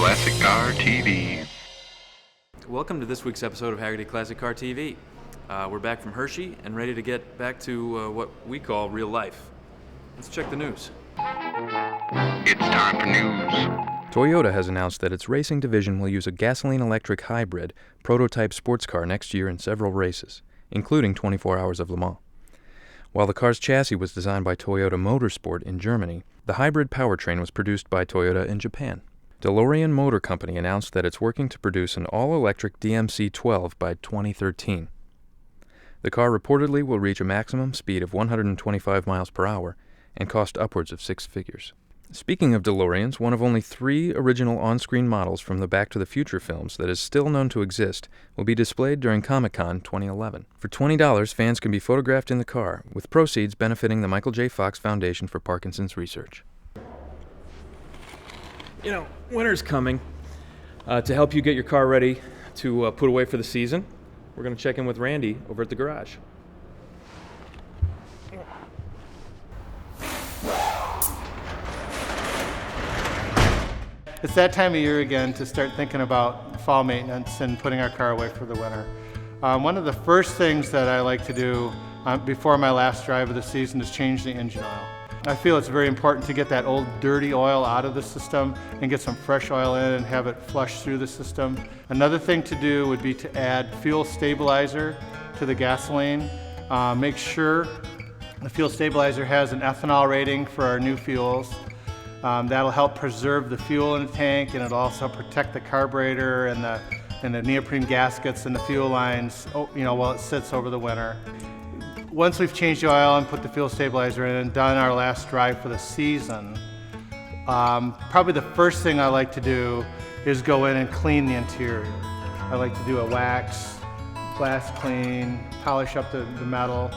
Classic Car TV. Welcome to this week's episode of Haggerty Classic Car TV. We're back from Hershey and ready to get back to what we call real life. Let's check the news. It's time for news. Toyota has announced that its racing division will use a gasoline-electric hybrid prototype sports car next year in several races, including 24 Hours of Le Mans. While the car's chassis was designed by Toyota Motorsport in Germany, the hybrid powertrain was produced by Toyota in Japan. DeLorean Motor Company announced that it's working to produce an all-electric DMC-12 by 2013. The car reportedly will reach a maximum speed of 125 miles per hour and cost upwards of six figures. Speaking of DeLoreans, one of only 3 original on-screen models from the Back to the Future films that is still known to exist will be displayed during Comic-Con 2011. For $20, fans can be photographed in the car, with proceeds benefiting the Michael J. Fox Foundation for Parkinson's Research. You know, winter's coming. To help you get your car ready to put away for the season, we're going to check in with Randy over at the garage. It's that time of year again to start thinking about fall maintenance and putting our car away for the winter. One of the first things that I like to do before my last drive of the season is change the engine oil. I feel it's very important to get that old dirty oil out of the system and get some fresh oil in and have it flush through the system. Another thing to do would be to add fuel stabilizer to the gasoline. Make sure the fuel stabilizer has an ethanol rating for our new fuels. That'll help preserve the fuel in the tank, and it'll also protect the carburetor and the neoprene gaskets and the fuel lines, while it sits over the winter. Once we've changed the oil and put the fuel stabilizer in and done our last drive for the season, probably the first thing I like to do is go in and clean the interior. I like to do a wax, blast clean, polish up the metal,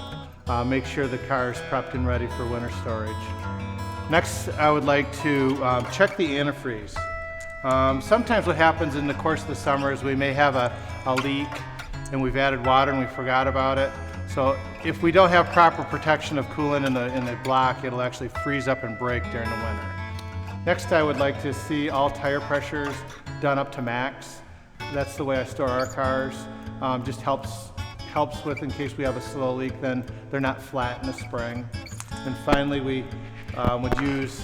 make sure the car is prepped and ready for winter storage. Next, I would like to check the antifreeze. Sometimes what happens in the course of the summer is we may have a leak and we've added water and we forgot about it. So if we don't have proper protection of coolant in the block, it'll actually freeze up and break during the winter. Next, I would like to see all tire pressures done up to max. That's the way I store our cars. Just helps with, in case we have a slow leak, then they're not flat in the spring. And finally, we would use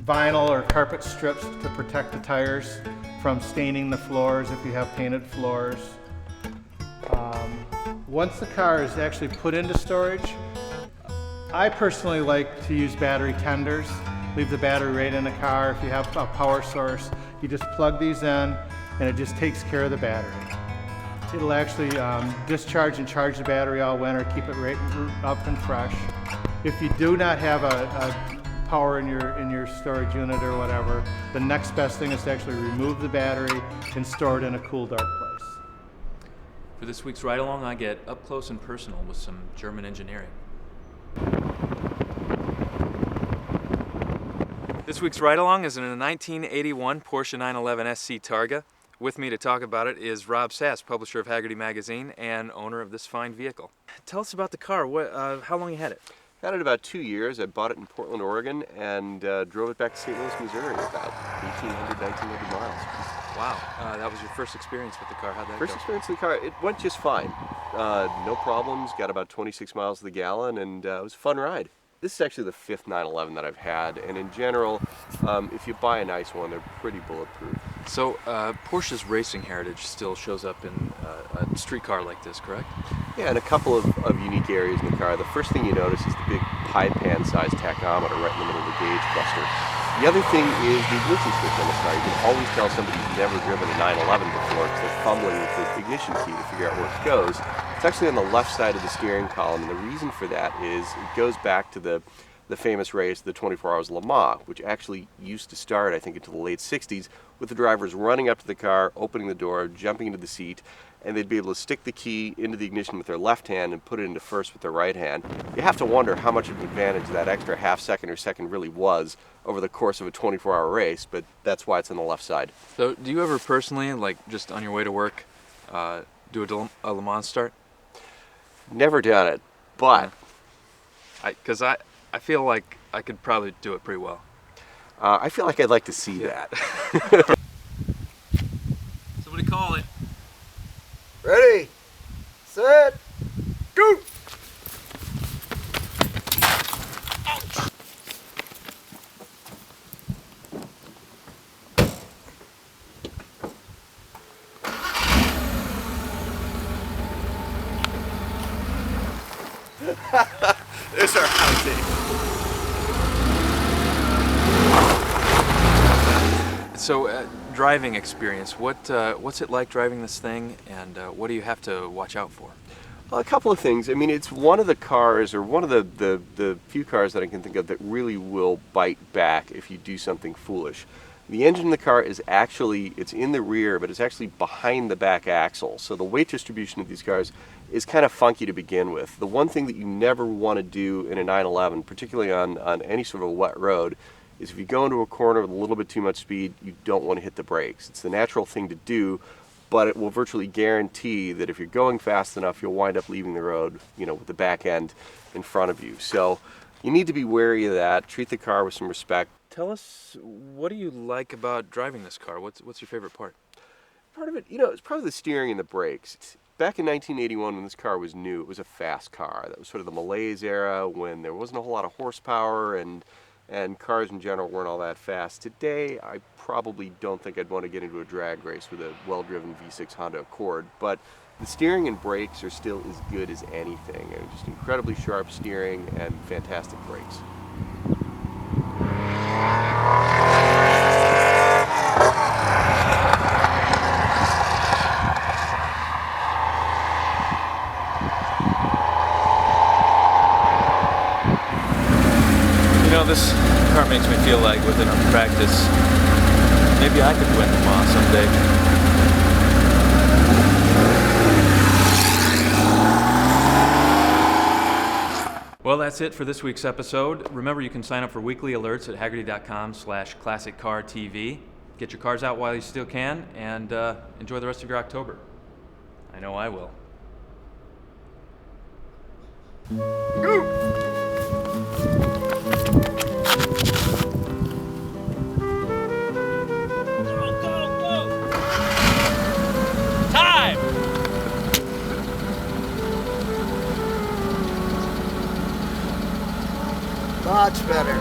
vinyl or carpet strips to protect the tires from staining the floors if you have painted floors. Once the car is actually put into storage, I personally like to use battery tenders. Leave the battery right in the car. If you have a power source, you just plug these in and it just takes care of the battery. It'll actually discharge and charge the battery all winter, keep it right up and fresh. If you do not have a power in your storage unit or whatever, the next best thing is to actually remove the battery and store it in a cool, dark place. For this week's ride-along, I get up close and personal with some German engineering. This week's ride-along is in a 1981 Porsche 911 SC Targa. With me to talk about it is Rob Sass, publisher of Haggerty Magazine and owner of this fine vehicle. Tell us about the car. How long you had it? Had it about 2 years. I bought it in Portland, Oregon, and drove it back to St. Louis, Missouri, about 1,800, 1,900 miles. Wow, that was your first experience with the car. How'd that First go? experience with the car, it went just fine. No problems, got about 26 miles to the gallon, and it was a fun ride. This is actually the 5th 911 that I've had, and in general, if you buy a nice one, they're pretty bulletproof. So, Porsche's racing heritage still shows up in a street car like this, correct? Yeah, and a couple of unique areas in the car. The first thing you notice is the big pie pan sized tachometer right in the middle of the gauge cluster. The other thing is the ignition switch on the car. You can always tell somebody's never driven a 911 before because they're fumbling with the ignition key to figure out where it goes. It's actually on the left side of the steering column, and the reason for that is it goes back to the famous race, the 24 Hours Le Mans, which actually used to start, I think, until the late 60s, with the drivers running up to the car, opening the door, jumping into the seat, and they'd be able to stick the key into the ignition with their left hand and put it into first with their right hand. You have to wonder how much of an advantage that extra half second or second really was over the course of a 24-hour race, but that's why it's on the left side. So do you ever personally, like just on your way to work, do a Le Mans start? Never done it, but... Because I feel like I could probably do it pretty well. I feel like I'd like to see that. Somebody call it. Ready, set, go! There's our outtake. So, driving experience. What's it like driving this thing, and what do you have to watch out for? Well, a couple of things. I mean, it's one of the cars, or one of the few cars that I can think of that really will bite back if you do something foolish. The engine in the car is actually, it's in the rear, but it's actually behind the back axle. So the weight distribution of these cars is kind of funky to begin with. The one thing that you never want to do in a 911, particularly on any sort of a wet road, is if you go into a corner with a little bit too much speed, you don't want to hit the brakes. It's the natural thing to do, but it will virtually guarantee that if you're going fast enough, you'll wind up leaving the road, you know, with the back end in front of you. So you need to be wary of that. Treat the car with some respect. Tell us, what do you like about driving this car? What's your favorite part? Part of it, you know, it's probably the steering and the brakes. Back in 1981, when this car was new, it was a fast car. That was sort of the malaise era, when there wasn't a whole lot of horsepower and cars in general weren't all that fast. Today, I probably don't think I'd want to get into a drag race with a well-driven V6 Honda Accord, but the steering and brakes are still as good as anything. And just incredibly sharp steering and fantastic brakes. You know, this car makes me feel like with enough practice, maybe I could win Le Mans someday. Well, that's it for this week's episode. Remember, you can sign up for weekly alerts at Hagerty.com/classiccartv. Get your cars out while you still can, and enjoy the rest of your October. I know I will. Time! Much better.